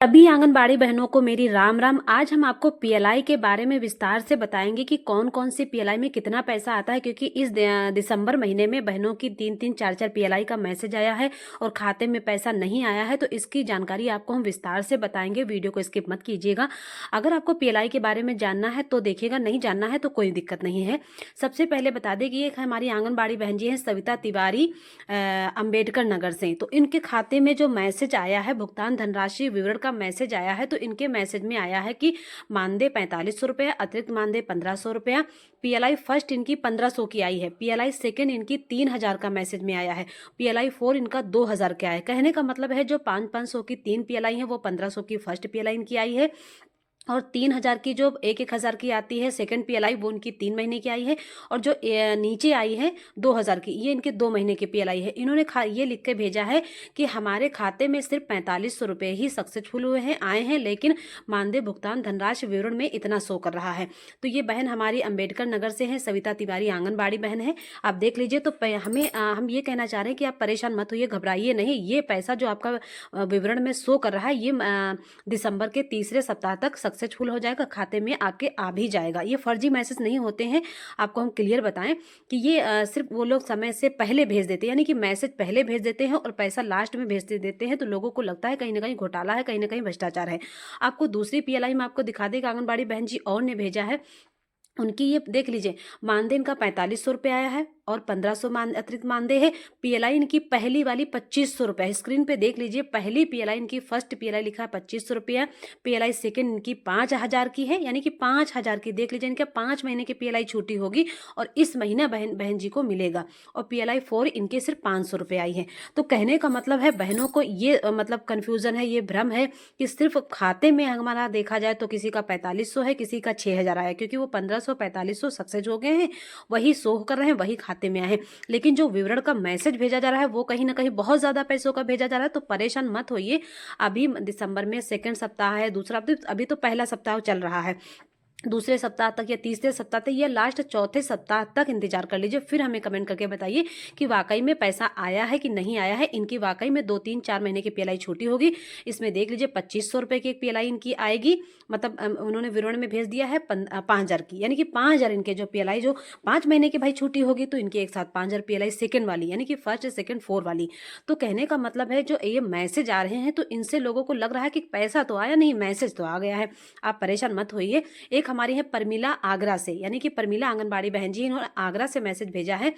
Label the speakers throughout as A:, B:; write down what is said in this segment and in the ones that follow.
A: सभी आंगनबाड़ी बहनों को मेरी राम राम। आज हम आपको पीएलआई के बारे में विस्तार से बताएंगे कि कौन कौन सी पीएलआई में कितना पैसा आता है, क्योंकि इस दिसंबर महीने में बहनों की 3-3 4-4 पीएलआई का मैसेज आया है और खाते में पैसा नहीं आया है। तो इसकी जानकारी आपको हम विस्तार से बताएंगे, वीडियो को स्किप मत कीजिएगा। अगर आपको पीएलआई के बारे में जानना है तो देखिएगा, नहीं जानना है तो कोई दिक्कत नहीं है। सबसे पहले बता दें कि एक हमारी आंगनबाड़ी बहन जी हैं सविता तिवारी, अंबेडकर नगर से। तो इनके खाते में जो मैसेज आया है, भुगतान धनराशि विवरण का मैसेज आया है, तो इनके मैसेज में आया है कि मानदेय 4500 रुपया, अतिरिक्त मानदेय 1500 रुपया। पीएलआई फर्स्ट इनकी 1500 की आई है, पीएलआई सेकंड इनकी 3000 का मैसेज में आया है, पीएलआई 4 इनका 2000 का है। कहने का मतलब है जो 500 की 3 पीएलआई है वो 1500 की फर्स्ट पीएलआई इनकी आई है, और 3000 की जो 1-1000 की आती है सेकंड पीएलआई वो इनकी 3 महीने की आई है, और जो नीचे आई है 2000 की, ये इनके 2 महीने की पीएलआई है। इन्होंने ये लिख के भेजा है कि हमारे खाते में सिर्फ 4500 रुपये ही सक्सेसफुल हुए हैं, आए हैं, लेकिन मानदेय भुगतान धनराशि विवरण में इतना शो कर रहा है। तो ये बहन हमारी अंबेडकर नगर से है, सविता तिवारी आंगनबाड़ी बहन है। आप देख लीजिए। तो हम ये कहना चाह रहे हैं कि आप परेशान मत होइए, घबराइए नहीं। ये पैसा जो आपका विवरण में शो कर रहा है, ये दिसंबर के तीसरे सप्ताह तक सक्सेसफुल हो जाएगा, खाते में आपके आ भी जाएगा। ये फर्जी मैसेज नहीं होते हैं, आपको हम क्लियर बताएं कि ये सिर्फ वो लोग समय से पहले भेज देते हैं, यानी कि मैसेज पहले भेज देते हैं और पैसा लास्ट में भेज देते हैं। तो लोगों को लगता है कहीं ना कहीं घोटाला है, कहीं ना कहीं भ्रष्टाचार है। आपको दूसरी पीएलआई में आपको दिखा देगा, आंगनबाड़ी बहन जी और ने भेजा है, उनकी ये देख लीजिए। मानदेय इनका 4500 रुपये आया है और 1500 अतिरिक्त मानदेय है। पीएलआई इनकी पहली वाली 2500 रुपये, स्क्रीन पे देख लीजिए। पहली पीएलआई इनकी फर्स्ट पीएलआई लिखा है 2500 रुपये, पीएलआई सेकंड इनकी 5000 की है, यानी कि 5000 की देख लीजिए। इनके 5 महीने की पीएलआई छूटी होगी और इस महीना बहन जी को मिलेगा। और पीएलआई 4 इनके सिर्फ 500 रुपये आई है। तो कहने का मतलब है बहनों को ये मतलब कन्फ्यूजन है, ये भ्रम है कि सिर्फ खाते में हमारा देखा जाए तो किसी का 4500 है, किसी का 6000 आया, क्योंकि वो 1500-4500 सक्सेस हो गए हैं, वही शो कर रहे हैं, वही खाते में आए हैं। लेकिन जो विवरण का मैसेज भेजा जा रहा है वो कहीं ना कहीं बहुत ज्यादा पैसों का भेजा जा रहा है। तो परेशान मत होइए। अभी दिसंबर में सेकंड सप्ताह है, दूसरा अभी तो पहला सप्ताह चल रहा है, दूसरे सप्ताह तक या तीसरे सप्ताह तक या लास्ट चौथे सप्ताह तक इंतजार कर लीजिए। फिर हमें कमेंट करके बताइए कि वाकई में पैसा आया है कि नहीं आया है। इनकी वाकई में 2-3-4 महीने की पीएलआई छोटी होगी। इसमें देख लीजिए 2500 रुपये की एक पीएलआई इनकी आएगी, मतलब उन्होंने विवरण में भेज दिया है 5000 की, यानी कि 5000 इनके जो पीएलआई जो 5 महीने की भाई छुट्टी होगी, तो इनके एक साथ 5000 पीएलआई सेकंड वाली, यानी कि फर्स्ट सेकंड 4 वाली। तो कहने का मतलब है जो ये मैसेज आ रहे हैं तो इनसे लोगों को लग रहा है कि पैसा तो आया नहीं, मैसेज तो आ गया है। आप परेशान मत होइए। एक हमारी है परमिला आगरा से, यानी कि परमिला आंगनबाड़ी बहन जी, इन्होंने आगरा से मैसेज भेजा है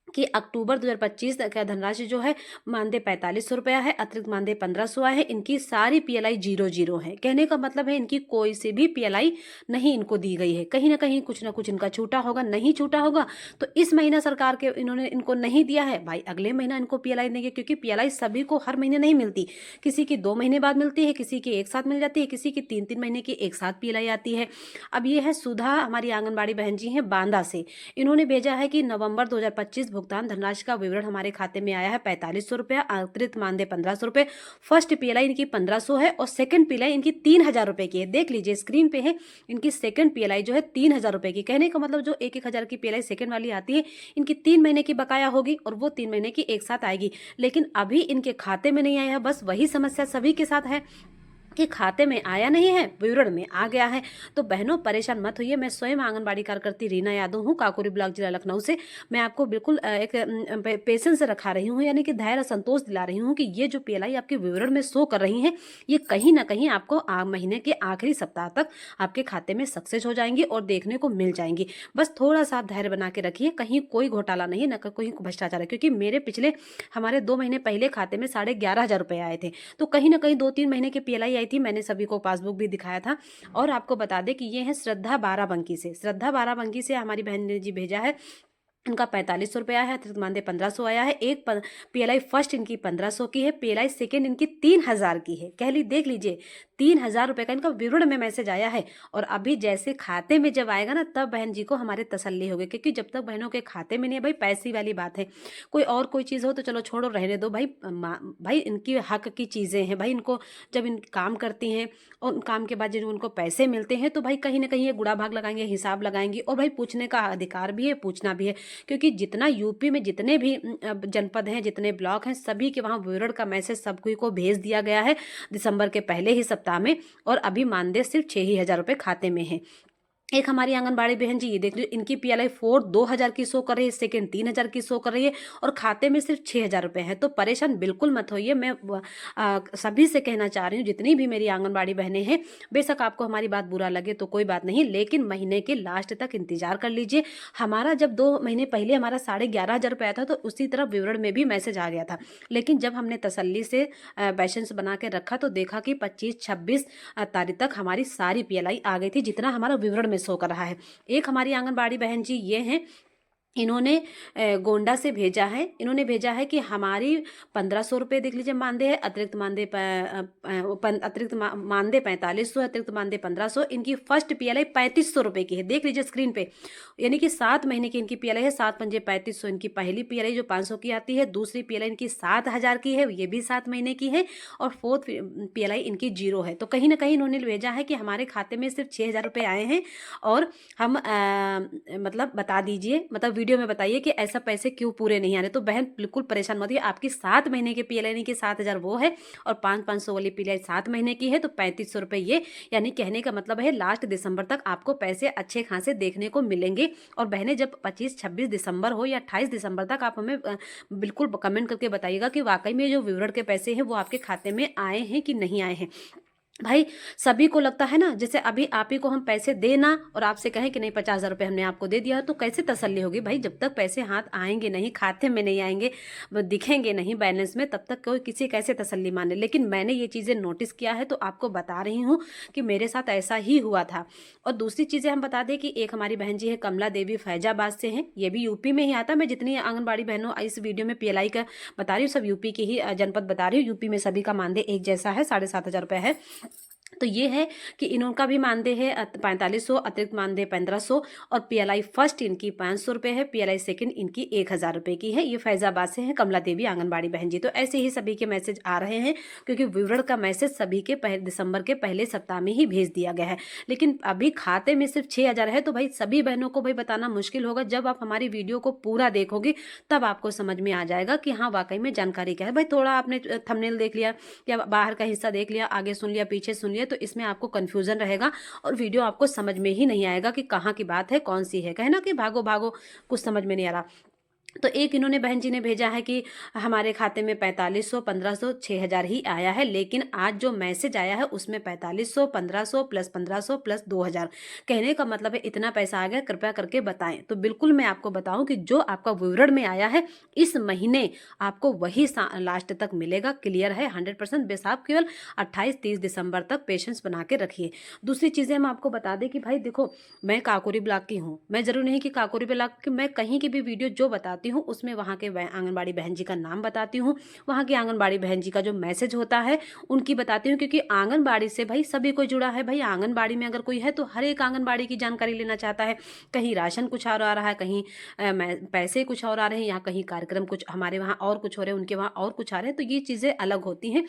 A: कि अक्टूबर 2025 का धनराशि जो है मानदेय 4500 रुपया है, अतिरिक्त मानदेय 1500 आए हैं। इनकी सारी पीएलआई 00 है। कहने का मतलब है इनकी कोई से भी पीएलआई नहीं इनको दी गई है। कहीं ना कहीं कुछ ना कुछ इनका छूटा होगा, नहीं छूटा होगा तो इस महीना सरकार के इन्होंने इनको नहीं दिया है, भाई अगले महीना इनको पीएलआई देंगे, क्योंकि पीएलआई सभी को हर महीने नहीं मिलती। किसी की 2 महीने बाद मिलती है, किसी की एक साथ मिल जाती है, किसी की 3-3 महीने की एक साथ पीएलआई आती है। अब ये है सुधा, हमारी आंगनबाड़ी बहन जी हैं बांदा से। इन्होंने भेजा है कि नवंबर 2025 भुगतान धनराशि का विवरण हमारे खाते में आया है 4500 रुपया, अतिरिक्त मानदेय 1500 रुपये। फर्स्ट पीएलआई इनकी 1500 है और सेकंड पीएलआई इनकी 3000 रुपये की है। देख लीजिए स्क्रीन पे है, इनकी सेकंड पीएलआई जो है 3000 रुपये की। कहने का मतलब जो 1-1000 की पीएलआई सेकंड वाली आती है, इनकी 3 महीने की बकाया होगी और वो 3 महीने की एक साथ आएगी, लेकिन अभी इनके खाते में नहीं आया है। बस वही समस्या सभी के साथ है कि खाते में आया नहीं है, विवरण में आ गया है। तो बहनों परेशान मत होइए। मैं स्वयं आंगनबाड़ी कार्यकर्ती रीना यादव हूँ, काकोरी ब्लॉक जिला लखनऊ से। मैं आपको बिल्कुल एक पेशेंस से रखा रही हूँ, यानी कि धैर्य संतोष दिला रही हूँ कि ये जो पीएलआई आपके विवरण में शो कर रही हैं, ये कहीं ना कहीं आपको महीने के आखिरी सप्ताह तक आपके खाते में सक्सेस हो जाएंगी और देखने को मिल जाएंगी। बस थोड़ा सा आप धैर्य बना के रखिए, कहीं कोई घोटाला नहीं, न कोई भ्रष्टाचार है। क्योंकि मेरे पिछले हमारे 2 महीने पहले खाते में 11,500 रुपये आए थे, तो कहीं ना कहीं 2-3 महीने की पीएलआई थी, मैंने सभी को पासबुक भी दिखाया था। और आपको बता दें कि ये है श्रद्धा बाराबंकी से। श्रद्धा बाराबंकी से हमारी बहन ने जी भेजा है, इनका 4500 रुपया है, अतिरिक्त मानदेय 1500 आया है। एक पीएलआई फर्स्ट इनकी 1500 की है, पीएलआई सेकंड इनकी 3000 की है। कह ली देख लीजिए 3,000 रुपये का इनका विवरण में मैसेज आया है। और अभी जैसे खाते में जब आएगा ना, तब बहन जी को हमारे तसल्ली होगी, क्योंकि जब तक बहनों के खाते में नहीं है भाई, पैसे वाली बात है। कोई और कोई चीज़ हो तो चलो छोड़ो, रहने दो भाई। भाई इनकी हक की चीज़ें हैं भाई, इनको जब इन काम करती हैं और उन काम के बाद जब उनको पैसे मिलते हैं तो भाई कहीं ना कहीं ये गुड़ा भाग लगाएंगे, हिसाब लगाएंगी। और भाई पूछने का अधिकार भी है, पूछना भी है, क्योंकि जितना यूपी में जितने भी जनपद हैं, जितने ब्लॉक हैं, सभी के वहाँ विवरण का मैसेज सबको को भेज दिया गया है दिसंबर के पहले ही सप्ताह में। और अभी मानदेय सिर्फ 6,000 रुपये खाते में है। एक हमारी आंगनबाड़ी बहन जी, ये देख लीजिए, इनकी PLI 4 2,000 की शो कर रही है, सेकंड 3,000 की शो कर रही है, और खाते में सिर्फ 6,000 रुपये है। तो परेशान बिल्कुल मत होइए। मैं सभी से कहना चाह रही हूँ, जितनी भी मेरी आंगनबाड़ी बहनें हैं, बेशक आपको हमारी बात बुरा लगे तो कोई बात नहीं, लेकिन महीने के लास्ट तक इंतजार कर लीजिए। हमारा जब 2 महीने पहले हमारा 11,500 रुपये आया था, तो उसी तरह विवरण में भी मैसेज आ गया था। लेकिन जब हमने तसल्ली से बैलेंस बना के रखा तो देखा कि 25-26 तारीख तक हमारी सारी PLI आ गई थी, जितना हमारा विवरण में शो कर रहा है। एक हमारी आंगनबाड़ी बहन जी ये हैं, इन्होंने गोंडा से भेजा है। इन्होंने भेजा है कि हमारी 1,500 रुपये देख लीजिए मानदेय है, अतिरिक्त मानदेय मानदेय 4,500 है, अतिरिक्त मानदेय 1,500। इनकी फर्स्ट PLI 3,500 रुपये की है, देख लीजिए स्क्रीन पे। यानी कि 7 महीने की इनकी PLI है, 7 पंजे 3,500 इनकी पहली PLI जो 500 की आती है। दूसरी PLI इनकी 7,000 की है, ये भी 7 महीने की है। और फोर्थ PLI इनकी 0 है। तो कहीं ना कहीं इन्होंने भेजा है कि हमारे खाते में सिर्फ 6,000 रुपये आए हैं, और हम मतलब बता दीजिए, मतलब वीडियो में बताइए कि ऐसा पैसे क्यों पूरे नहीं आ रहे। तो बहन बिल्कुल परेशान मत होइए, आपकी 7 महीने की PLI नहीं कि 7,000 वो है, और 500 वाली PLI 7 महीने की है, तो 3,500 रुपये ये। यानी कहने का मतलब है लास्ट दिसंबर तक आपको पैसे अच्छे खासे देखने को मिलेंगे। और बहनें जब 25-26 दिसंबर हो या 28 दिसंबर तक, आप हमें बिल्कुल कमेंट करके बताइएगा कि वाकई में जो विवरण के पैसे हैं वो आपके खाते में आए हैं कि नहीं आए हैं। भाई सभी को लगता है ना, जैसे अभी आप ही को हम पैसे देना और आपसे कहें कि नहीं 50,000 रुपये हमने आपको दे दिया, तो कैसे तसल्ली होगी भाई। जब तक पैसे हाथ आएंगे नहीं, खाते में नहीं आएंगे, वो दिखेंगे नहीं बैलेंस में, तब तक कोई किसी कैसे तसल्ली माने। लेकिन मैंने ये चीज़ें नोटिस किया है, तो आपको बता रही हूँ कि मेरे साथ ऐसा ही हुआ था। और दूसरी चीज़ें हम बता दें कि एक हमारी बहन जी है, कमला देवी, फैजाबाद से हैं। ये भी यूपी में ही आता। मैं जितनी आंगनबाड़ी बहनों इस वीडियो में PLI का बता रही हूँ, सब यूपी की ही जनपद बता रही हूँ। यूपी में सभी का मानदेय एक जैसा है, 7,500 रुपये है। तो ये है कि इनका भी मानदेय है 4,500, अतिरिक्त मानदेय 1,500, और PLI फर्स्ट इनकी 500 रुपये है, PLI सेकंड इनकी 1,000 रुपये की है। ये फैजाबाद से है कमला देवी आंगनबाड़ी बहन जी। तो ऐसे ही सभी के मैसेज आ रहे हैं, क्योंकि विवरण का मैसेज सभी के दिसंबर के पहले सप्ताह में ही भेज दिया गया है। लेकिन अभी खाते में सिर्फ 6,000 है। तो भाई सभी बहनों को भाई बताना मुश्किल होगा। जब आप हमारी वीडियो को पूरा देखोगे तब आपको समझ में आ जाएगा कि हाँ वाकई में जानकारी क्या है। भाई थोड़ा आपने थंबनेल देख लिया या बाहर का हिस्सा देख लिया, आगे सुन लिया, पीछे सुन लिया, तो इसमें आपको कंफ्यूजन रहेगा और वीडियो आपको समझ में ही नहीं आएगा कि कहाँ की बात है, कौन सी है। कहे ना कि भागो भागो, कुछ समझ में नहीं आ रहा। तो एक इन्होंने बहन जी ने भेजा है कि हमारे खाते में 4,500, 1,500, 6,000 ही आया है। लेकिन आज जो मैसेज आया है उसमें 4,500, 1,500 प्लस 1,500 प्लस 2,000, कहने का मतलब है इतना पैसा आ गया, कृपया करके बताएं। तो बिल्कुल मैं आपको बताऊं कि जो आपका विवरण में आया है इस महीने आपको वही लास्ट तक मिलेगा। क्लियर है 100%। बस आप केवल 28-30 दिसंबर तक पेशेंस बना के रखिए। दूसरी चीज़ें हम आपको बता दें कि भाई देखो, मैं काकोरी ब्लॉक की हूँ। मैं जरूर नहीं कि काकोरी ब्लॉक की, मैं कहीं की भी वीडियो जो बताती हूँ उसमें वहाँ के आंगनबाड़ी बहन जी का नाम बताती हूँ, वहाँ की आंगनबाड़ी बहन जी का जो मैसेज होता है उनकी बताती हूँ। क्योंकि आंगनबाड़ी से भाई सभी कोई जुड़ा है। भाई आंगनबाड़ी में अगर कोई है तो हर एक आंगनबाड़ी की जानकारी लेना चाहता है। कहीं राशन कुछ और आ रहा है, कहीं पैसे कुछ और आ रहे हैं, या कहीं कार्यक्रम कुछ हमारे वहाँ और कुछ हो रहे हैं, उनके वहाँ और कुछ आ रहे हैं। तो ये चीज़ें अलग होती हैं।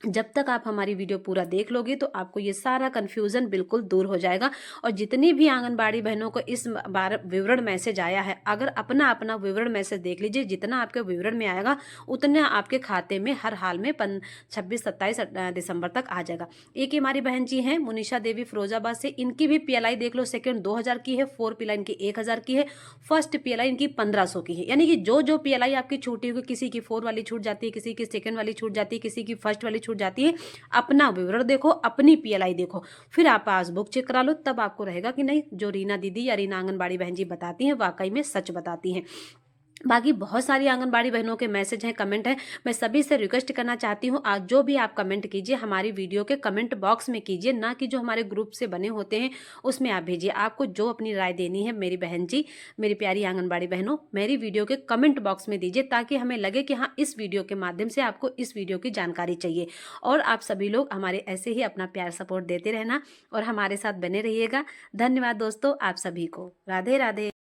A: जब तक आप हमारी वीडियो पूरा देख लोगे तो आपको ये सारा कन्फ्यूज़न बिल्कुल दूर हो जाएगा। और जितनी भी आंगनबाड़ी बहनों को इस बार विवरण मैसेज आया है, अगर अपना अपना विवरण मैसेज देख लीजिए, जितना आपके विवरण में आएगा उतना आपके खाते में हर हाल में 26-27 दिसंबर तक आ जाएगा। एक हमारी बहन जी हैं मुनीषा देवी फिरोजाबाद से, इनकी भी PLI देख लो, सेकेंड 2,000 की है, 4 PLI इनकी 1,000 की है, फर्स्ट PLI इनकी 1,500 की है। यानी कि जो PLI आपकी छूटी होगी, किसी की 4 वाली छूट जाती है, किसी की सेकेंड वाली छूट जाती है, किसी की फर्स्ट वाली छूट जाती है। अपना विवरण देखो, अपनी PLI देखो, फिर आप पासबुक चेक करा लो, तब आपको रहेगा कि नहीं जो रीना दीदी या रीना आंगनबाड़ी बहन जी बताती हैं वाकई में सच बताती हैं। बाकी बहुत सारी आंगनबाड़ी बहनों के मैसेज हैं, कमेंट हैं। मैं सभी से रिक्वेस्ट करना चाहती हूँ, आज जो भी आप कमेंट कीजिए हमारी वीडियो के कमेंट बॉक्स में कीजिए, ना कि जो हमारे ग्रुप से बने होते हैं उसमें आप भेजिए। आपको जो अपनी राय देनी है मेरी बहन जी, मेरी प्यारी आंगनबाड़ी बहनों, मेरी वीडियो के कमेंट बॉक्स में दीजिए, ताकि हमें लगे कि हाँ, इस वीडियो के माध्यम से आपको इस वीडियो की जानकारी चाहिए। और आप सभी लोग हमारे ऐसे ही अपना प्यार सपोर्ट देते रहना और हमारे साथ बने रहिएगा। धन्यवाद दोस्तों, आप सभी को। राधे राधे।